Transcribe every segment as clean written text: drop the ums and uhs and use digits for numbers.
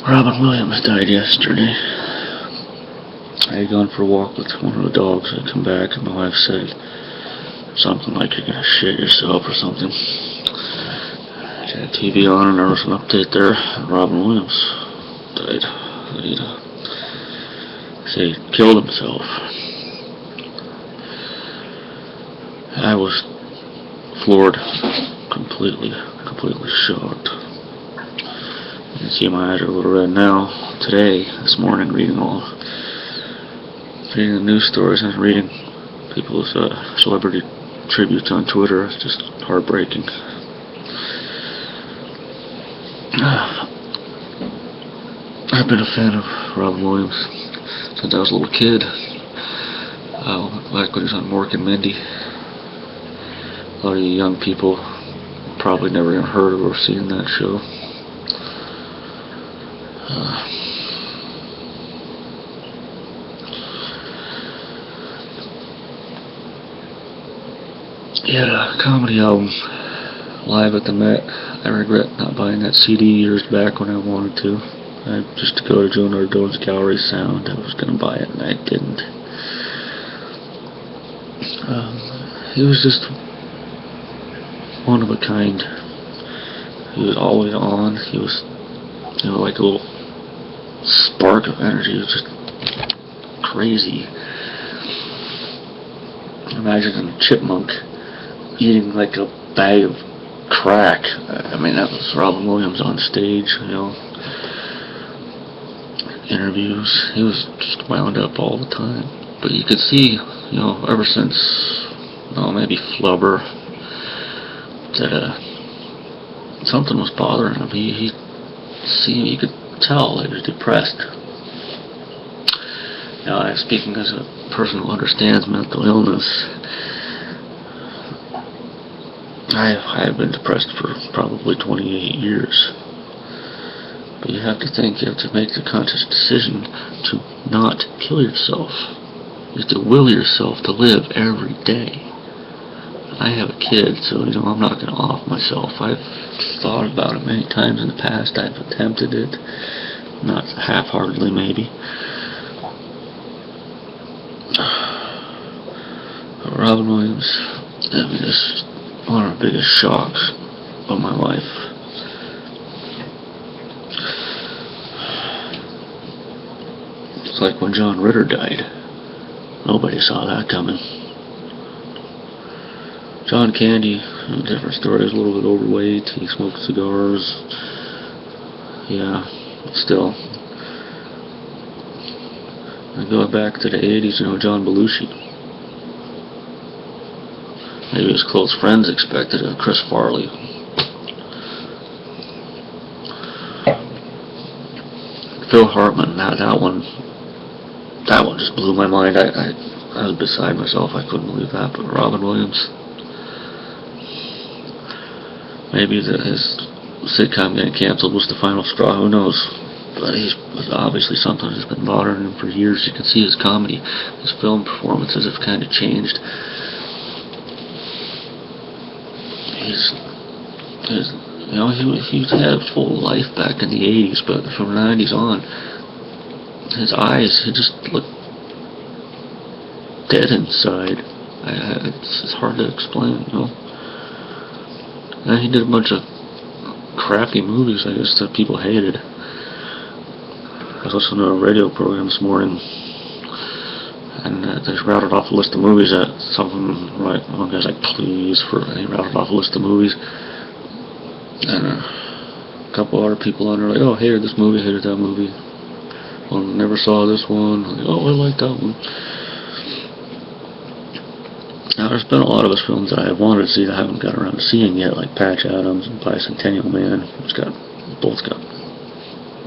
Robin Williams died yesterday. I had gone for a walk with one of the dogs. I come back and my wife said something like, "You're gonna shit yourself" or something. She had TV on and there was an update there. Robin Williams died. He killed himself. I was floored, completely shocked. You can see my eyes are a little red now. Today, this morning, reading the news stories and reading people's celebrity tributes on Twitter. It's just heartbreaking. I've been a fan of Robin Williams since I was a little kid. Back when he was on Mork and Mindy. A lot of you young people probably never even heard of or seen that show. He had a comedy album, Live at the Met. I regret not buying that CD years back when I wanted to. Just to go to Joe Nardone's Gallery Sound. I was going to buy it and I didn't. He was just one of a kind. He was always on. He was, like a little spark of energy. It was just crazy. Imagine a chipmunk eating like a bag of crack. I mean, that was Robin Williams on stage, interviews. He was just wound up all the time. But you could see, ever since, maybe Flubber, that something was bothering him. You could tell he was depressed. Now, I'm speaking as a person who understands mental illness. I have been depressed for probably 28 years. But you have to make the conscious decision to not kill yourself. You have to will yourself to live every day. I have a kid, so I'm not going to off myself. I've thought about it many times in the past. I've attempted it, not half-heartedly maybe. Robin Williams, this one of the biggest shocks of my life. It's like when John Ritter died. Nobody saw that coming. John Candy, different story, is a little bit overweight. He smoked cigars. Yeah, still. And going back to the 80s, John Belushi. Maybe his close friends expected it. Chris Farley. Phil Hartman, that one just blew my mind. I was beside myself. I couldn't believe that. But Robin Williams, maybe his sitcom getting canceled was the final straw. Who knows? But he's obviously something that's been bothering him for years. You can see his comedy, his film performances have kind of changed. He had a full life back in the 80s, but from the 90s on, his eyes, he just looked dead inside. It's hard to explain, And he did a bunch of crappy movies, I guess, that people hated. I was listening to a radio program this morning, and they routed off a list of movies that some of them, one guy's like, he routed off a list of movies, and a couple other people on there like, oh, hated this movie, hated that movie, well, never saw this one, like, oh, I like that one. Now, there's been a lot of his films that I wanted to see that I haven't got around to seeing yet, like Patch Adams and Bicentennial Man. Both got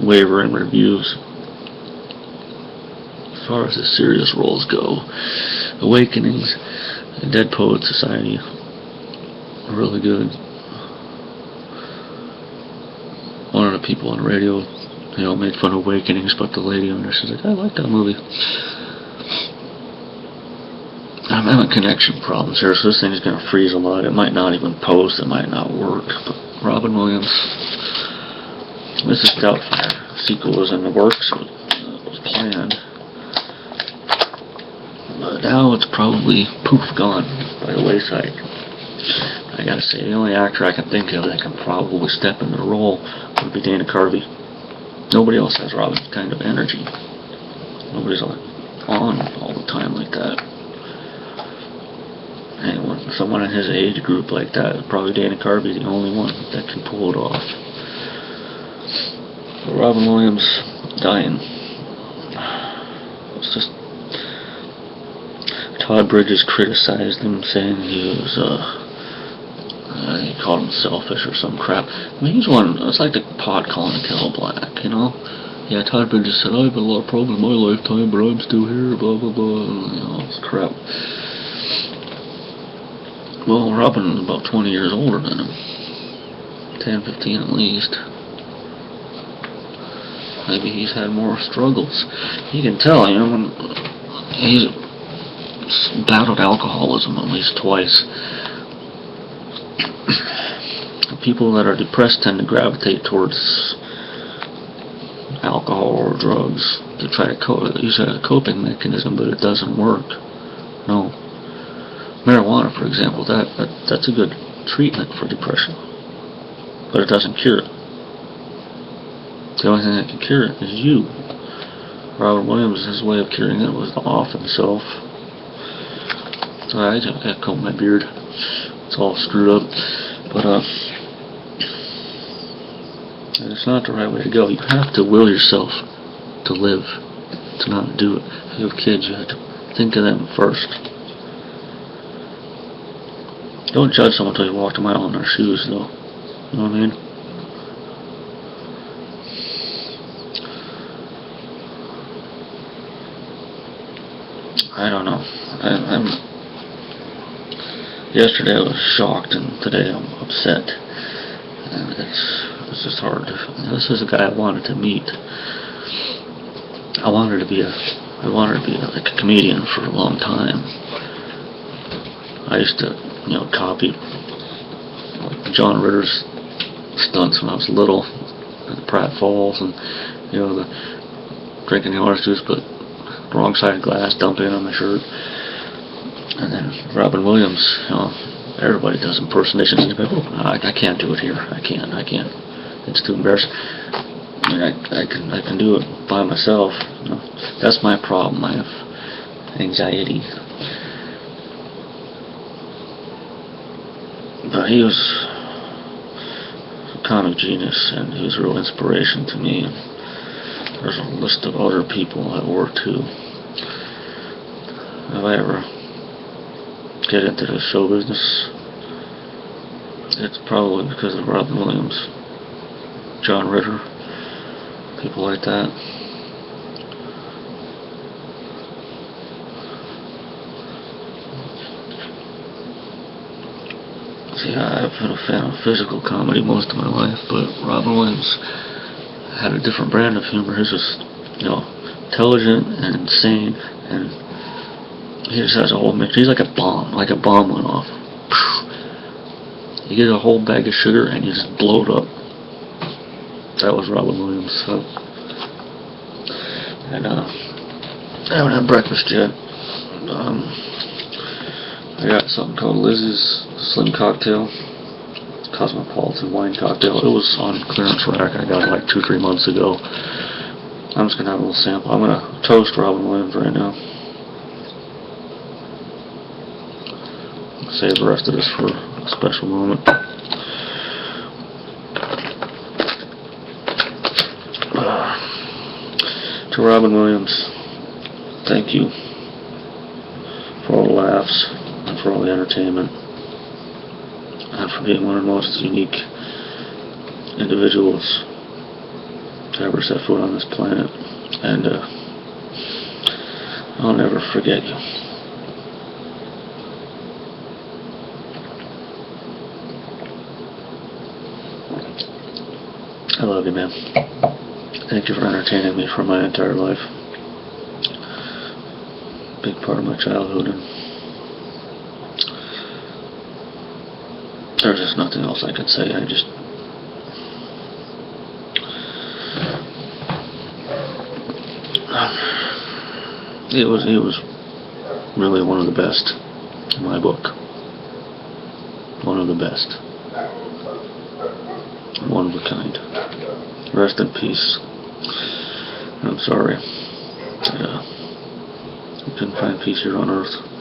wavering reviews. As far as the serious roles go, Awakenings and Dead Poets Society are really good. One of the people on the radio, made fun of Awakenings, but the lady on there, she's like, I like that movie. I'm having connection problems here, so this thing is going to freeze a lot. It might not even post, it might not work. But Robin Williams, Mrs. Doubtfire, sequel was in the works, it was planned. But now it's probably poof, gone by the wayside. I gotta say, the only actor I can think of that can probably step into the role would be Dana Carvey. Nobody else has Robin's kind of energy. Nobody's on all the time like that. Anyone, someone in his age group like that, probably Dana Carvey, the only one that can pull it off. But Robin Williams dying. It's just Todd Bridges criticized him, saying he was he called him selfish or some crap. I mean, he's one. It's like the pot calling the kettle black, you know. Yeah, Todd Bridges said, "I've had a lot of problems in my lifetime, but I'm still here." Blah blah blah. And, you know, it's crap. Well, Robin's about 20 years older than him. 10, 15 at least. Maybe he's had more struggles. You can tell, you know, when he's battled alcoholism at least twice. People that are depressed tend to gravitate towards alcohol or drugs to try to use it as a coping mechanism, but it doesn't work. No. Marijuana, for example, that's a good treatment for depression, but it doesn't cure it. The only thing that can cure it is you. Robin Williams, his way of curing it was to off himself. Sorry, I combed my beard. It's all screwed up, but it's not the right way to go. You have to will yourself to live, to not do it. If you have kids, you have to think of them first. Don't judge someone until you walk a mile in their shoes, though. You know what I mean? I don't know. Yesterday I was shocked, and today I'm upset. And it's just hard. This is a guy I wanted to meet. I wanted to be like a comedian for a long time. I used to, you know, copy John Ritter's stunts when I was little at the Pratt Falls, and you know, the drinking the orange juice, but the wrong side of glass, dumping it on my shirt. And then Robin Williams, you know, everybody does impersonations, and you're like, oh, I can't do it here. I can't. It's too embarrassing. I mean, I can do it by myself. You know, that's my problem. I have anxiety. But he was a comic genius, and he was a real inspiration to me. And there's a list of other people that were too. If I ever get into the show business, it's probably because of Robin Williams, John Ritter, people like that. See, I've been a fan of physical comedy most of my life, but Robin Williams had a different brand of humor. His was, you know, intelligent and insane, and he just has a whole mix. He's like a bomb went off. You get a whole bag of sugar and you just blow it up. That was Robin Williams. So. And I haven't had breakfast yet. I got something called Liz's Slim Cocktail. Cosmopolitan wine cocktail. It was on clearance rack. I got it like 2-3 months ago. I'm just gonna have a little sample. I'm gonna toast Robin Williams right now. Save the rest of this for a special moment. To Robin Williams, thank you for all the laughs and for all the entertainment and for being one of the most unique individuals to ever set foot on this planet. And I'll never forget you. I love you, man. Thank you for entertaining me for my entire life. Big part of my childhood, and there's just nothing else I could say. It was really one of the best in my book. One of the best. One of a kind. Rest in peace. I'm sorry. I couldn't find peace here on Earth.